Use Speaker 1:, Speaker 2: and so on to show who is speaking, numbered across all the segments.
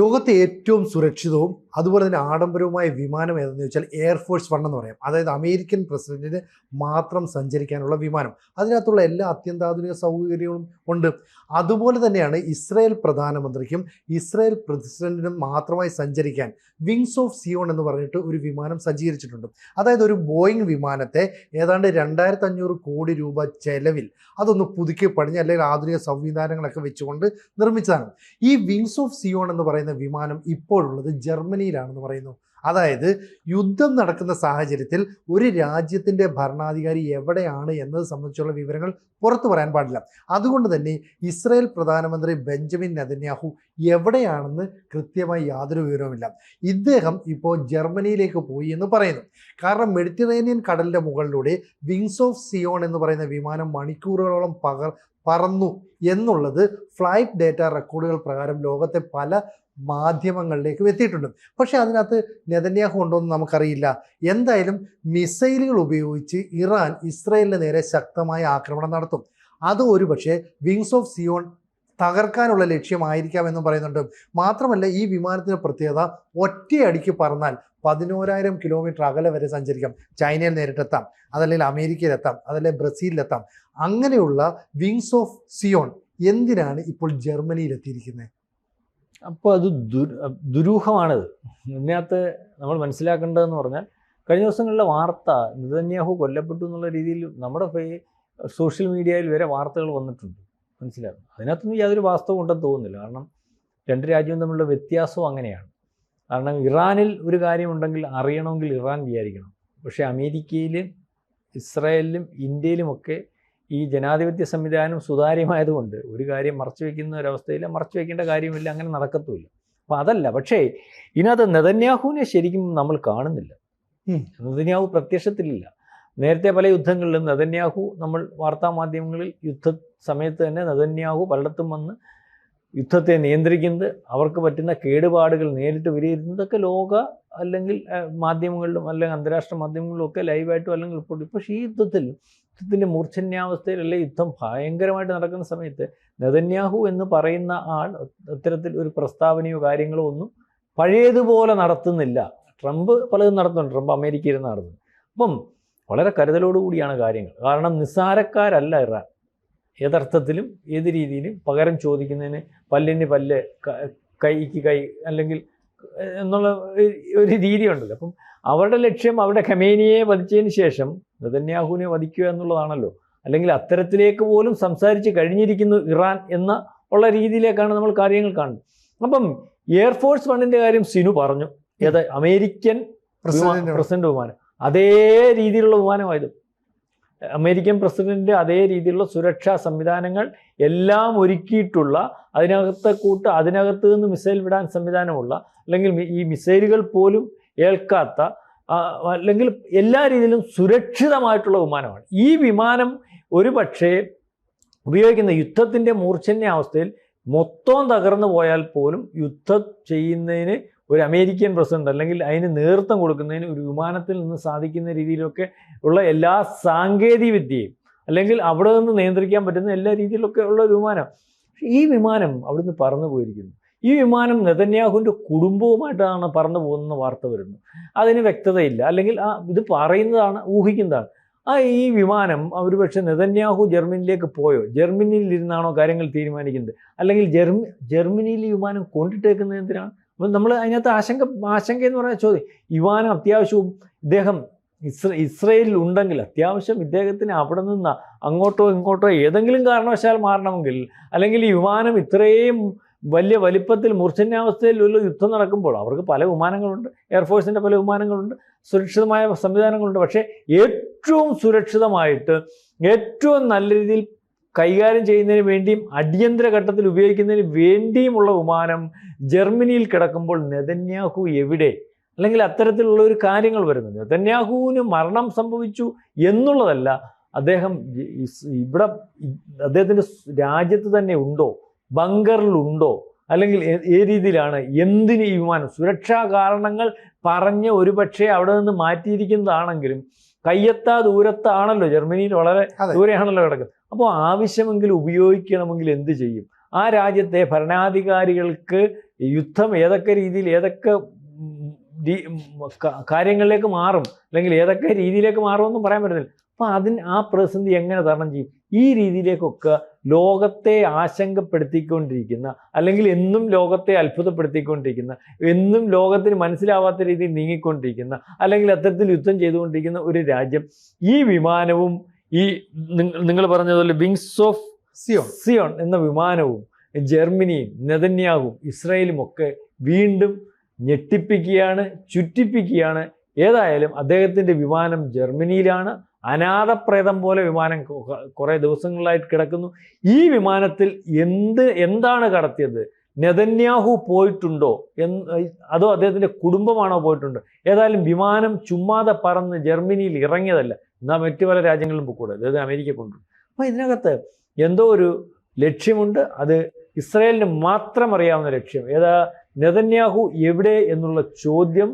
Speaker 1: ലോകത്തെ ഏറ്റവും സുരക്ഷിതവും അതുപോലെ തന്നെ ആഡംബരവുമായ വിമാനം ഏതെന്ന് ചോദിച്ചാൽ എയർഫോഴ്സ് വൺ എന്ന് പറയാം. അതായത് അമേരിക്കൻ പ്രസിഡന്റിന് മാത്രം സഞ്ചരിക്കാനുള്ള വിമാനം. അതിനകത്തുള്ള എല്ലാ അത്യന്താധുനിക സൗകര്യങ്ങളും ഉണ്ട്. അതുപോലെ തന്നെയാണ് ഇസ്രായേൽ പ്രധാനമന്ത്രിക്കും ഇസ്രായേൽ പ്രസിഡന്റിനും മാത്രമായി സഞ്ചരിക്കാൻ വിങ്സ് ഓഫ് സിയോൺ എന്ന് പറഞ്ഞിട്ട് ഒരു വിമാനം സജ്ജീകരിച്ചിട്ടുണ്ട്. അതായത് ഒരു ബോയിങ് വിമാനത്തെ ഏതാണ്ട് 2500 കോടി രൂപ ചെലവിൽ അതൊന്ന് പുതുക്കി പണിഞ്ഞ് അല്ലെങ്കിൽ ആധുനിക സംവിധാനങ്ങളൊക്കെ വെച്ചുകൊണ്ട് നിർമ്മിച്ചതാണ്. ഈ വിങ്സ് ഓഫ് സിയോൺ എന്ന് പറയുന്ന വിമാനം ഇപ്പോഴുള്ളത് ജർമ്മനിയിലാണെന്ന് പറയുന്നു. അതായത് യുദ്ധം നടക്കുന്ന സാഹചര്യത്തിൽ ഒരു രാജ്യത്തിൻ്റെ ഭരണാധികാരി എവിടെയാണ് എന്നത് സംബന്ധിച്ചുള്ള വിവരങ്ങൾ പുറത്തു പറയാൻ പാടില്ല. അതുകൊണ്ട് തന്നെ ഇസ്രായേൽ പ്രധാനമന്ത്രി ബെഞ്ചമിൻ നെതന്യാഹു എവിടെയാണെന്ന് കൃത്യമായി യാതൊരു വിവരവുമില്ല. ഇദ്ദേഹം ഇപ്പോൾ ജർമ്മനിയിലേക്ക് പോയി എന്ന് പറയുന്നു. കാരണം മെഡിറ്ററേനിയൻ കടലിൻ്റെ മുകളിലൂടെ വിങ്സ് ഓഫ് സിയോൺ എന്ന് പറയുന്ന വിമാനം മണിക്കൂറുകളോളം പറന്നു എന്നുള്ളത് ഫ്ലൈറ്റ് ഡേറ്റ റെക്കോർഡുകൾ പ്രകാരം ലോകത്തെ പല മാധ്യമങ്ങളിലേക്ക് എത്തിയിട്ടുണ്ട്. പക്ഷേ അതിനകത്ത് നെതന്യാഹു ഉണ്ടോ എന്ന് നമുക്കറിയില്ല. എന്തായാലും മിസൈലുകൾ ഉപയോഗിച്ച് ഇറാൻ ഇസ്രായേലിന് നേരെ ശക്തമായ ആക്രമണം നടത്തും. അത് ഒരുപക്ഷെ വിങ്സ് ഓഫ് സിയോൺ തകർക്കാനുള്ള ലക്ഷ്യമായിരിക്കാമെന്നും പറയുന്നുണ്ട്. മാത്രമല്ല ഈ വിമാനത്തിൻ്റെ പ്രത്യേകത ഒറ്റയടിക്ക് പറന്നാൽ 11,000 കിലോമീറ്റർ അകലെ വരെ സഞ്ചരിക്കാം. ചൈനയിൽ നേരിട്ടെത്താം, അതല്ലെങ്കിൽ അമേരിക്കയിലെത്താം, അതല്ലെങ്കിൽ ബ്രസീലിലെത്താം. അങ്ങനെയുള്ള വിങ്സ് ഓഫ് സിയോൺ എന്തിനാണ് ഇപ്പോൾ ജർമ്മനിയിലെത്തിയിരിക്കുന്നത്?
Speaker 2: അപ്പോൾ അത് ദുരൂഹമാണിത്. ഇതിനകത്ത് നമ്മൾ മനസ്സിലാക്കേണ്ടതെന്ന് പറഞ്ഞാൽ കഴിഞ്ഞ ദിവസങ്ങളിലെ വാർത്ത നെതന്യാഹു കൊല്ലപ്പെട്ടു എന്നുള്ള രീതിയിൽ നമ്മുടെ സോഷ്യൽ മീഡിയയിൽ വരെ വാർത്തകൾ വന്നിട്ടുണ്ട്. മനസ്സിലാകും, അതിനകത്തൊന്നും യാതൊരു വാസ്തവം ഉണ്ടെന്ന് തോന്നുന്നില്ല. കാരണം രണ്ട് രാജ്യവും തമ്മിലുള്ള വ്യത്യാസവും അങ്ങനെയാണ്. കാരണം ഇറാനിൽ ഒരു കാര്യമുണ്ടെങ്കിൽ അറിയണമെങ്കിൽ ഇറാൻ വിചാരിക്കണം. പക്ഷേ അമേരിക്കയിലും ഇസ്രായേലിലും ഇന്ത്യയിലുമൊക്കെ ഈ ജനാധിപത്യ സംവിധാനം സുതാര്യമായതുകൊണ്ട് ഒരു കാര്യം മറച്ചു വയ്ക്കുന്ന ഒരവസ്ഥയിൽ മറച്ചു വയ്ക്കേണ്ട കാര്യമില്ല, അങ്ങനെ നടക്കത്തുമില്ല. അപ്പോൾ അതല്ല. പക്ഷേ ഇതിനകത്ത് നെതന്യാഹുവിനെ ശരിക്കും നമ്മൾ കാണുന്നില്ല. നെതന്യാഹു പ്രത്യക്ഷത്തിലില്ല. നേരത്തെ പല യുദ്ധങ്ങളിലും നെതന്യാഹു നമ്മൾ വാർത്താ മാധ്യമങ്ങളിൽ യുദ്ധ സമയത്ത് തന്നെ നെതന്യാഹു പലയിടത്തും വന്ന് യുദ്ധത്തെ നിയന്ത്രിക്കുന്നത്, അവർക്ക് പറ്റുന്ന കേടുപാടുകൾ നേരിട്ട് വിലയിരുത്തുന്നതൊക്കെ ലോക അല്ലെങ്കിൽ മാധ്യമങ്ങളിലും അല്ലെങ്കിൽ അന്താരാഷ്ട്ര മാധ്യമങ്ങളിലും ഒക്കെ ലൈവായിട്ടും അല്ലെങ്കിൽ റിപ്പോർട്ട്. പക്ഷേ ഈ യുദ്ധത്തിൻ്റെ മൂർച്ഛന്യാവസ്ഥയിൽ അല്ലെങ്കിൽ യുദ്ധം ഭയങ്കരമായിട്ട് നടക്കുന്ന സമയത്ത് നെതന്യാഹു എന്ന് പറയുന്ന ആൾ അത്തരത്തിൽ ഒരു പ്രസ്താവനയോ കാര്യങ്ങളോ ഒന്നും പഴയതുപോലെ നടത്തുന്നില്ല. ട്രംപ് പലതും നടത്തുന്നുണ്ട്. ട്രംപ് അമേരിക്കയിൽ നടത്തുന്നു. അപ്പം വളരെ കരുതലോടുകൂടിയാണ് കാര്യങ്ങൾ. കാരണം നിസ്സാരക്കാരല്ല ഇറാൻ. ഏതർത്ഥത്തിലും ഏത് രീതിയിലും പകരം ചോദിക്കുന്നതിന് പല്ലിന് പല്ല്, കൈക്ക് കൈ അല്ലെങ്കിൽ എന്നുള്ള ഒരു രീതിയുണ്ടല്ലോ. അപ്പം അവരുടെ ലക്ഷ്യം അവരുടെ ഖമേനിയെ വധിച്ചതിന് ശേഷം നെതന്യാഹുവിനെ വധിക്കുക എന്നുള്ളതാണല്ലോ. അല്ലെങ്കിൽ അത്തരത്തിലേക്ക് പോലും സംസാരിച്ച് കഴിഞ്ഞിരിക്കുന്നു ഇറാൻ എന്ന ഉള്ള രീതിയിലേക്കാണ് നമ്മൾ കാര്യങ്ങൾ കാണുന്നത്. അപ്പം എയർഫോഴ്സ് വണ്ണിൻ്റെ കാര്യം സിനു പറഞ്ഞു. ഏത് അമേരിക്കൻ പ്രസിഡന്റ് വിമാനം, അതേ രീതിയിലുള്ള വിമാനമായത്. അമേരിക്കൻ പ്രസിഡന്റിൻ്റെ അതേ രീതിയിലുള്ള സുരക്ഷാ സംവിധാനങ്ങൾ എല്ലാം ഒരുക്കിയിട്ടുള്ള, അതിനകത്ത് നിന്ന് മിസൈൽ വിടാൻ സംവിധാനമുള്ള, അല്ലെങ്കിൽ ഈ മിസൈലുകൾ പോലും ഏൽക്കാത്ത, അല്ലെങ്കിൽ എല്ലാ രീതിയിലും സുരക്ഷിതമായിട്ടുള്ള വിമാനമാണ് ഈ വിമാനം. ഒരു പക്ഷേ ഉപയോഗിക്കുന്ന യുദ്ധത്തിൻ്റെ മൂർച്ഛന്യാവസ്ഥയിൽ മൊത്തം തകർന്നു പോയാൽ പോലും യുദ്ധം ചെയ്യുന്നതിന് ഒരു അമേരിക്കൻ പ്രസിഡന്റ് അല്ലെങ്കിൽ അതിന് നേതൃത്വം കൊടുക്കുന്നതിന് ഒരു വിമാനത്തിൽ നിന്ന് സാധിക്കുന്ന രീതിയിലൊക്കെ ഉള്ള എല്ലാ സാങ്കേതിക വിദ്യയും അല്ലെങ്കിൽ അവിടെ നിന്ന് നിയന്ത്രിക്കാൻ പറ്റുന്ന എല്ലാ രീതിയിലൊക്കെ ഉള്ള ഒരു വിമാനം. ഈ വിമാനം അവിടുന്ന് പറന്നു പോയിരിക്കുന്നു. ഈ വിമാനം നെതന്യാഹുവിൻ്റെ കുടുംബവുമായിട്ടാണ് പറന്നു പോകുന്ന വാർത്ത വരുന്നു. അതിന് വ്യക്തതയില്ല, അല്ലെങ്കിൽ ഇത് പറയുന്നതാണ്, ഊഹിക്കുന്നതാണ്. ഈ വിമാനം ഒരുപക്ഷെ നെതന്യാഹു ജർമ്മനിയിലേക്ക് പോയോ, ജർമ്മനിയിൽ ഇരുന്നാണോ കാര്യങ്ങൾ തീരുമാനിക്കുന്നത്, അല്ലെങ്കിൽ ജർമ്മനിയിൽ ഈ വിമാനം കൊണ്ടിട്ടേക്കുന്നത് എന്തിനാണ്? അപ്പം നമ്മൾ അതിനകത്ത് ആശങ്ക എന്ന് പറഞ്ഞ ചോദ്യം. വിമാനം അത്യാവശ്യവും ഇദ്ദേഹം ഇസ്രയേലിൽ ഉണ്ടെങ്കിൽ അത്യാവശ്യം ഇദ്ദേഹത്തിന് അവിടെ നിന്ന് അങ്ങോട്ടോ ഇങ്ങോട്ടോ ഏതെങ്കിലും കാരണവശാൽ മാറണമെങ്കിൽ, അല്ലെങ്കിൽ ഈ വിമാനം ഇത്രയും വലിയ വലിപ്പത്തിൽ മൂർച്ഛന്യാവസ്ഥയിൽ ഒരു യുദ്ധം നടക്കുമ്പോൾ അവർക്ക് പല വിമാനങ്ങളുണ്ട്, എയർഫോഴ്സിൻ്റെ പല വിമാനങ്ങളുണ്ട്, സുരക്ഷിതമായ സംവിധാനങ്ങളുണ്ട്. പക്ഷേ ഏറ്റവും സുരക്ഷിതമായിട്ട് ഏറ്റവും നല്ല രീതിയിൽ കൈകാര്യം ചെയ്യുന്നതിന് വേണ്ടിയും അടിയന്തര ഘട്ടത്തിൽ ഉപയോഗിക്കുന്നതിന് വേണ്ടിയുമുള്ള വിമാനം ജർമ്മനിയിൽ കിടക്കുമ്പോൾ നെതന്യാഹു എവിടെ? അല്ലെങ്കിൽ അത്തരത്തിലുള്ള ഒരു കാര്യങ്ങൾ വരുന്നത്. നെതന്യാഹുവിന് മരണം സംഭവിച്ചു എന്നുള്ളതല്ല, അദ്ദേഹം ഇവിടെ അദ്ദേഹത്തിൻ്റെ രാജ്യത്ത് തന്നെ ഉണ്ടോ, ബങ്കറിലുണ്ടോ, അല്ലെങ്കിൽ ഏത് രീതിയിലാണ്, എന്തിന് ഈ വിമാനം? സുരക്ഷാ കാരണങ്ങൾ പറഞ്ഞ് ഒരുപക്ഷെ അവിടെ നിന്ന് മാറ്റിയിരിക്കുന്നതാണെങ്കിലും കയ്യെത്താ ദൂരത്താണല്ലോ, ജർമ്മനിയിൽ വളരെ ദൂരെയാണല്ലോ കിടക്കുന്നത്. അപ്പോൾ ആവശ്യമെങ്കിൽ ഉപയോഗിക്കണമെങ്കിൽ എന്ത് ചെയ്യും? ആ രാജ്യത്തെ ഭരണാധികാരികൾക്ക് യുദ്ധം ഏതൊക്കെ രീതിയിൽ ഏതൊക്കെ കാര്യങ്ങളിലേക്ക് മാറും, അല്ലെങ്കിൽ ഏതൊക്കെ രീതിയിലേക്ക് മാറുമെന്നും പറയാൻ പറ്റുന്നില്ല. അപ്പം ആ പ്രതിസന്ധി എങ്ങനെ തരണം ചെയ്യും? ഈ രീതിയിലേക്കൊക്കെ ലോകത്തെ ആശങ്കപ്പെടുത്തിക്കൊണ്ടിരിക്കുന്ന, അല്ലെങ്കിൽ എന്നും ലോകത്തെ അത്ഭുതപ്പെടുത്തിക്കൊണ്ടിരിക്കുന്ന, എന്നും ലോകത്തിന് മനസ്സിലാവാത്ത രീതിയിൽ നീങ്ങിക്കൊണ്ടിരിക്കുന്ന, അല്ലെങ്കിൽ അത്തരത്തിൽ യുദ്ധം ചെയ്തുകൊണ്ടിരിക്കുന്ന ഒരു രാജ്യം, ഈ വിമാനവും ഈ നിങ്ങൾ പറഞ്ഞതുപോലെ വിങ്സ് ഓഫ് സിയോൺ എന്ന വിമാനവും ജർമ്മനിയും നെതന്യാഹുവും ഇസ്രായേലും ഒക്കെ വീണ്ടും ഞെട്ടിപ്പിക്കുകയാണ്, ചുറ്റിപ്പിക്കുകയാണ്. ഏതായാലും അദ്ദേഹത്തിൻ്റെ വിമാനം ജർമ്മനിയിലാണ്. അനാഥപ്രേതം പോലെ വിമാനം കുറേ ദിവസങ്ങളായിട്ട് കിടക്കുന്നു. ഈ വിമാനത്തിൽ എന്താണ് കടത്തിയത്? നെതന്യാഹു പോയിട്ടുണ്ടോ അതോ അദ്ദേഹത്തിൻ്റെ കുടുംബമാണോ പോയിട്ടുണ്ടോ? ഏതായാലും വിമാനം ചുമ്മാതെ പറന്ന് ജർമ്മനിയിൽ ഇറങ്ങിയതല്ല, എന്നാൽ മറ്റു പല രാജ്യങ്ങളിലും പോയിക്കൂടെ, അതായത് അമേരിക്ക കൊണ്ടുപോകും. അപ്പോൾ ഇതിനകത്ത് എന്തോ ഒരു ലക്ഷ്യമുണ്ട്. അത് ഇസ്രായേലിന് മാത്രം അറിയാവുന്ന ലക്ഷ്യം. നെതന്യാഹു എവിടെ എന്നുള്ള ചോദ്യം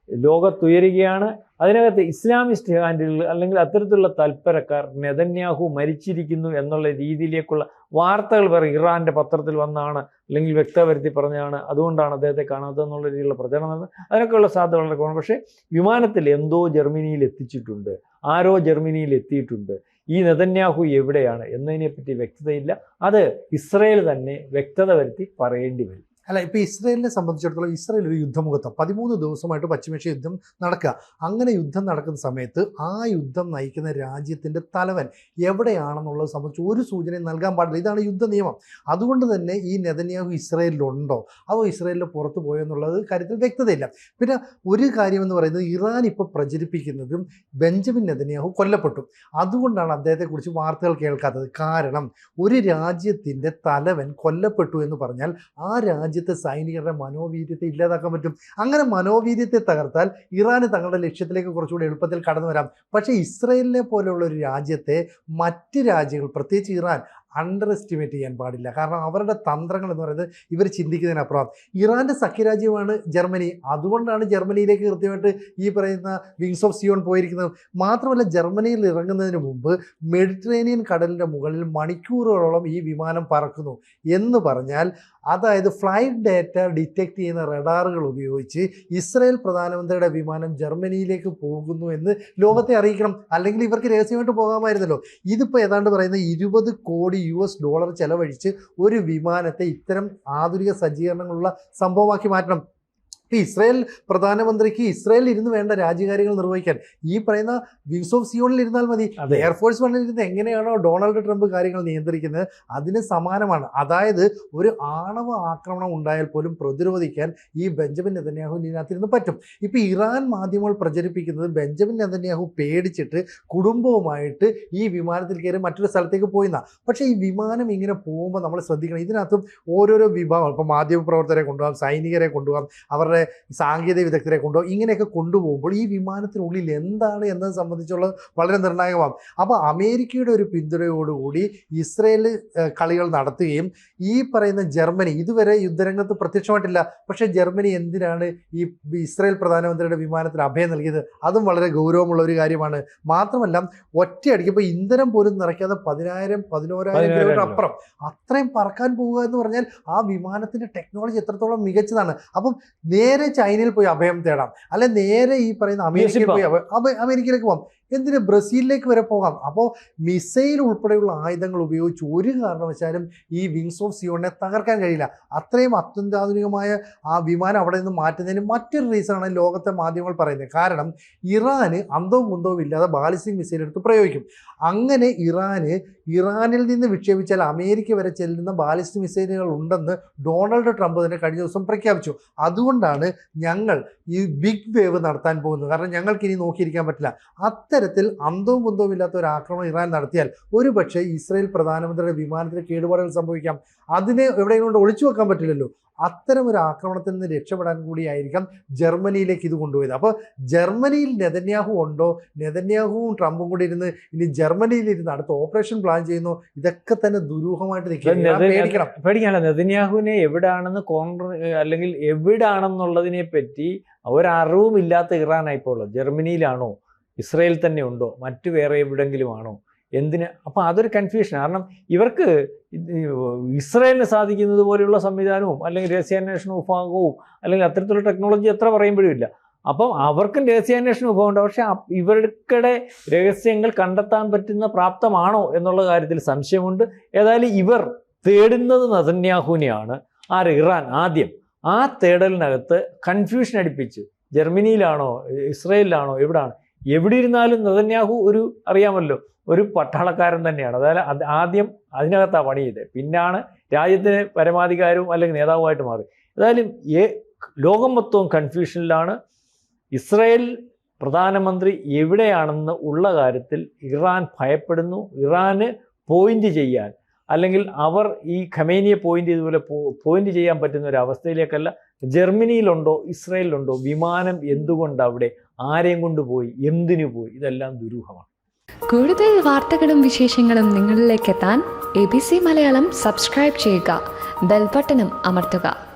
Speaker 2: ലോകത്തുയരുകയാണ്. അതിനകത്ത് ഇസ്ലാമിസ്റ്റ് ഹാൻഡിലുകൾ അല്ലെങ്കിൽ അത്തരത്തിലുള്ള തൽപരക്കാർ നെതന്യാഹു മരിച്ചിരിക്കുന്നു എന്നുള്ള രീതിയിലേക്കുള്ള വാർത്തകൾ പറയും. ഇറാൻ്റെ പത്രത്തിൽ വന്നാണ്, അല്ലെങ്കിൽ വ്യക്തവരുത്തി പറഞ്ഞാണ്, അതുകൊണ്ടാണ് അദ്ദേഹത്തെ കാണാത്തതെന്നുള്ള രീതിയിലുള്ള പ്രചരണം. അതിനൊക്കെയുള്ള സാധ്യത വളരെ കുറവാണ്. പക്ഷേ വിമാനത്തിൽ എന്തോ ജർമ്മനിയിൽ എത്തിച്ചിട്ടുണ്ട്, ആരോ ജർമ്മനിയിൽ എത്തിയിട്ടുണ്ട്. ഈ നെതന്യാഹു എവിടെയാണ് എന്നതിനെപ്പറ്റി വ്യക്തതയില്ല. അത് ഇസ്രായേൽ തന്നെ വ്യക്തത വരുത്തി പറയേണ്ടി വരും.
Speaker 1: അല്ല, ഇപ്പോൾ ഇസ്രായേലിനെ സംബന്ധിച്ചിടത്തോളം ഇസ്രായേൽ ഒരു യുദ്ധമുഖത്താണ്. 13 ദിവസമായിട്ട് പശ്ചിമേഷ്യ യുദ്ധം നടക്കുക. അങ്ങനെ യുദ്ധം നടക്കുന്ന സമയത്ത് ആ യുദ്ധം നയിക്കുന്ന രാജ്യത്തിൻ്റെ തലവൻ എവിടെയാണെന്നുള്ളത് സംബന്ധിച്ച് ഒരു സൂചനയും നൽകാൻ പാടില്ല. ഇതാണ് യുദ്ധ നിയമം. അതുകൊണ്ട് തന്നെ ഈ നെതന്യാഹു ഇസ്രായേലിലുണ്ടോ അതോ ഇസ്രായേലിൽ പുറത്തു പോയോ എന്നുള്ളത് കാര്യത്തിൽ വ്യക്തതയില്ല. പിന്നെ ഒരു കാര്യമെന്ന് പറയുന്നത്, ഇറാൻ ഇപ്പോൾ പ്രചരിപ്പിക്കുന്നതും ബെഞ്ചമിൻ നെതന്യാഹു കൊല്ലപ്പെട്ടു, അതുകൊണ്ടാണ് അദ്ദേഹത്തെക്കുറിച്ച് വാർത്തകൾ കേൾക്കാത്തത്. കാരണം ഒരു രാജ്യത്തിൻ്റെ തലവൻ കൊല്ലപ്പെട്ടു എന്ന് പറഞ്ഞാൽ ആ രാജ്യത്തെ സൈനികരുടെ മനോവീര്യത്തെ ഇല്ലാതാക്കാൻ പറ്റും. അങ്ങനെ മനോവീര്യത്തെ തകർത്താൽ ഇറാന് തങ്ങളുടെ ലക്ഷ്യത്തിലേക്ക് കുറച്ചുകൂടി എളുപ്പത്തിൽ കടന്നു വരാം. പക്ഷേ ഇസ്രായേലിനെ പോലെയുള്ള ഒരു രാജ്യത്തെ മറ്റ് രാജ്യങ്ങൾ, പ്രത്യേകിച്ച് ഇറാൻ, അണ്ടർ എസ്റ്റിമേറ്റ് ചെയ്യാൻ പാടില്ല. കാരണം അവരുടെ തന്ത്രങ്ങൾ എന്ന് പറയുന്നത് ഇവർ ചിന്തിക്കുന്നതിനപ്പുറം. ഇറാൻ്റെ സഖ്യരാജ്യമാണ് ജർമ്മനി. അതുകൊണ്ടാണ് ജർമ്മനിയിലേക്ക് കൃത്യമായിട്ട് ഈ പറയുന്ന വിങ്സ് ഓഫ് സിയോൺ പോയിരിക്കുന്നത്. മാത്രമല്ല, ജർമ്മനിയിൽ ഇറങ്ങുന്നതിന് മുമ്പ് മെഡിറ്ററേനിയൻ കടലിൻ്റെ മുകളിൽ മണിക്കൂറുകളോളം ഈ വിമാനം പറക്കുന്നു എന്ന് പറഞ്ഞാൽ, അതായത് ഫ്ലൈറ്റ് ഡാറ്റ ഡിറ്റക്ട് ചെയ്യുന്ന റഡാറുകൾ ഉപയോഗിച്ച് ഇസ്രായേൽ പ്രധാനമന്ത്രിയുടെ വിമാനം ജർമ്മനിയിലേക്ക് പോകുന്നു എന്ന് ലോകത്തെ അറിയിക്കണം. അല്ലെങ്കിൽ ഇവർക്ക് രഹസ്യമായിട്ട് പോകാമായിരുന്നല്ലോ. ഇതിപ്പോൾ ഏതാണ്ട് പറയുന്നത് $20 കോടി ചെലവഴിച്ച് ഒരു വിമാനത്തെ ഇത്തരം ആധുനിക സജ്ജീകരണങ്ങളുള്ള സംഭവമാക്കി മാറ്റണം. ഇസ്രായേൽ പ്രധാനമന്ത്രിക്ക് ഇസ്രായേലിൽ ഇരുന്ന് വേണ്ട രാജ്യകാര്യങ്ങൾ നിർവഹിക്കാൻ ഈ പറയുന്ന വിങ്സ് ഓഫ് സിയോണിൽ ഇരുന്നാൽ മതി. എയർഫോഴ്സ് വണ്ണിൽ ഇരുന്ന് എങ്ങനെയാണോ ഡൊണാൾഡ് ട്രംപ് കാര്യങ്ങൾ നിയന്ത്രിക്കുന്നത് അതിന് സമാനമാണ്. അതായത് ഒരു ആണവ ആക്രമണം ഉണ്ടായാൽ പോലും പ്രതിരോധിക്കാൻ ഈ ബെഞ്ചമിൻ നെതന്യാഹു ഇതിനകത്തിരുന്ന് പറ്റും. ഇപ്പോൾ ഇറാൻ മാധ്യമങ്ങൾ പ്രചരിപ്പിക്കുന്നത് ബെഞ്ചമിൻ നെതന്യാഹു പേടിച്ചിട്ട് കുടുംബവുമായിട്ട് ഈ വിമാനത്തിൽ കയറി മറ്റൊരു സ്ഥലത്തേക്ക് പോയിന്നാണ്. പക്ഷേ ഈ വിമാനം ഇങ്ങനെ പോകുമ്പോൾ നമ്മൾ ശ്രദ്ധിക്കണം, ഇതിനകത്തും ഓരോരോ വിഭാഗം, ഇപ്പോൾ മാധ്യമപ്രവർത്തകരെ കൊണ്ടുപോകാം, സൈനികരെ കൊണ്ടുപോകാം, അവരുടെ സാങ്കേതിക വിദഗ്ധരെ കൊണ്ടുപോകും. ഇങ്ങനെയൊക്കെ കൊണ്ടുപോകുമ്പോൾ ഈ വിമാനത്തിനുള്ളിൽ എന്താണ് എന്നത് സംബന്ധിച്ചുള്ളത് വളരെ നിർണായകമാകും. അപ്പോൾ അമേരിക്കയുടെ ഒരു പിന്തുണയോടുകൂടി ഇസ്രായേൽ കളികൾ നടത്തുകയും ഈ പറയുന്ന ജർമ്മനി ഇതുവരെ യുദ്ധരംഗത്ത് പ്രത്യക്ഷമായിട്ടില്ല. പക്ഷേ ജർമ്മനി എന്തിനാണ് ഈ ഇസ്രായേൽ പ്രധാനമന്ത്രിയുടെ വിമാനത്തിന് അഭയം നൽകിയത്? അതും വളരെ ഗൗരവമുള്ള ഒരു കാര്യമാണ്. മാത്രമല്ല, ഒറ്റയടിക്ക് ഇപ്പോൾ ഇന്ധനം പോലും നിറയ്ക്കാതെ 10,000-11,000 കിലോമീറ്റർ അപ്പുറം അത്രയും പറക്കാൻ പോവുക എന്ന് പറഞ്ഞാൽ ആ വിമാനത്തിൻ്റെ ടെക്നോളജി എത്രത്തോളം മികച്ചതാണ്. അപ്പം നേരെ ചൈനയിൽ പോയി അഭയം തേടാം, അല്ലെ നേരെ ഈ പറയുന്ന അമേരിക്കയിൽ പോയി അമേരിക്കയിലേക്ക് പോകാം, എന്തിന് ബ്രസീലിലേക്ക് വരെ പോകാം. അപ്പോൾ മിസൈൽ ഉൾപ്പെടെയുള്ള ആയുധങ്ങൾ ഉപയോഗിച്ച് ഒരു കാരണവശാലും ഈ വിങ്സ് ഓഫ് സിയോണിനെ തകർക്കാൻ കഴിയില്ല. അത്രയും അത്യന്താധുനികമായ ആ വിമാനം അവിടെ നിന്ന് മാറ്റുന്നതിന് മറ്റൊരു റീസണാണ് ലോകത്തെ മാധ്യമങ്ങൾ പറയുന്നത്. കാരണം ഇറാന് അന്തവും കുന്തവും ഇല്ലാതെ ബാലിസ്റ്റിക് മിസൈൽ എടുത്ത് പ്രയോഗിക്കും. അങ്ങനെ ഇറാനിൽ നിന്ന് വിക്ഷേപിച്ചാൽ അമേരിക്ക വരെ ചെല്ലുന്ന ബാലിസ്റ്റിക് മിസൈലുകൾ ഉണ്ടെന്ന് ഡൊണാൾഡ് ട്രംപ് തന്നെ കഴിഞ്ഞ ദിവസം പ്രഖ്യാപിച്ചു. അതുകൊണ്ടാണ് ഞങ്ങൾ ഈ ബിഗ് വേവ് നടത്താൻ പോകുന്നത്. കാരണം ഞങ്ങൾക്ക് ഇനി നോക്കിയിരിക്കാൻ പറ്റില്ല. അത്തരത്തിൽ അന്തവും കുന്തവും ഇല്ലാത്ത ഒരു ആക്രമണം ഇറാൻ നടത്തിയാൽ ഒരുപക്ഷെ ഇസ്രായേൽ പ്രധാനമന്ത്രിയുടെ വിമാനത്തിന് കേടുപാടുകൾ സംഭവിക്കാം. അതിനെ എവിടെയും കൊണ്ട് ഒളിച്ചു വെക്കാൻ പറ്റില്ലല്ലോ. അത്തരം ഒരു ആക്രമണത്തിൽ നിന്ന് രക്ഷപ്പെടാൻ കൂടിയായിരിക്കാം ജർമ്മനിയിലേക്ക് ഇത് കൊണ്ടുപോയത്. അപ്പോൾ ജർമ്മനിയിൽ നെതന്യാഹു ഉണ്ടോ, നെതന്യാഹുവും ട്രംപും കൂടി ഇരുന്ന് ഇനി ജർമ്മനിയിൽ ഇരുന്ന് അടുത്ത ഓപ്പറേഷൻ പ്ലാൻ ചെയ്യുന്നു, ഇതൊക്കെ തന്നെ ദുരൂഹമായിട്ട്
Speaker 2: പേടിക്കാനല്ല. നെതന്യാഹുവിനെ എവിടാണെന്ന് അല്ലെങ്കിൽ എവിടാണെന്നുള്ളതിനെ പറ്റി ഒരറിവുമില്ലാത്ത ഇറാനായിപ്പോൾ ഉള്ളത്. ജർമ്മനിയിലാണോ, ഇസ്രായേൽ തന്നെ ഉണ്ടോ, മറ്റു വേറെ എവിടെങ്കിലും ആണോ എന്തിന്? അപ്പോൾ അതൊരു കൺഫ്യൂഷൻ. കാരണം ഇവർക്ക് ഇസ്രായേലിന് സാധിക്കുന്നത് പോലെയുള്ള സംവിധാനവും അല്ലെങ്കിൽ രഹസ്യാന്വേഷണ വിഭാഗവും അല്ലെങ്കിൽ അത്തരത്തിലുള്ള ടെക്നോളജി എത്ര പറയുമ്പോഴും ഇല്ല. അപ്പം അവർക്കും രഹസ്യാന്വേഷണ വിഭാഗമുണ്ട്. പക്ഷേ ഇവർക്കിടെ രഹസ്യങ്ങൾ കണ്ടെത്താൻ പറ്റുന്ന പ്രാപ്തമാണോ എന്നുള്ള കാര്യത്തിൽ സംശയമുണ്ട്. ഏതായാലും ഇവർ തേടുന്നത് നെതന്യാഹുവിനെയാണ്. ഇറാൻ ആദ്യം ആ തേടലിനകത്ത് കൺഫ്യൂഷൻ അടിപ്പിച്ച് ജർമ്മനിയിലാണോ ഇസ്രായേലിലാണോ എവിടെ ഇരുന്നാലും നെതന്യാഹു അറിയാമല്ലോ ഒരു പട്ടാളക്കാരൻ തന്നെയാണ്. അതായത് ആദ്യം അതിനകത്താണ് പണി ചെയ്തത്, പിന്നാണ് രാജ്യത്തിന് പരമാധികാരവും അല്ലെങ്കിൽ നേതാവുമായിട്ട് മാറി. ഏതായാലും ലോകം മൊത്തവും കൺഫ്യൂഷനിലാണ്. ഇസ്രായേൽ പ്രധാനമന്ത്രി എവിടെയാണെന്ന് ഉള്ള കാര്യത്തിൽ ഇറാൻ ഭയപ്പെടുന്നു. ഇറാന് പോയിന്റ് ചെയ്യാൻ അല്ലെങ്കിൽ അവർ ഈ ഖമേനിയെ പോയിന്റ് ചെയ്യാൻ പറ്റുന്ന ഒരു അവസ്ഥയിലേക്കല്ല. ജർമ്മനിയിലുണ്ടോ ഇസ്രായേലിലുണ്ടോ വിമാനം, എന്തുകൊണ്ട് അവിടെ, ആരെയും കൊണ്ടുപോയി, എന്തിനു പോയി, ഇതെല്ലാം ദുരൂഹമാണ്.
Speaker 3: കൂടുതൽ വാർത്തകളും വിശേഷങ്ങളും നിങ്ങളിലേക്ക് എത്താൻ ABC മലയാളം സബ്സ്ക്രൈബ് ചെയ്യുക, ബെൽബട്ടനും അമർത്തുക.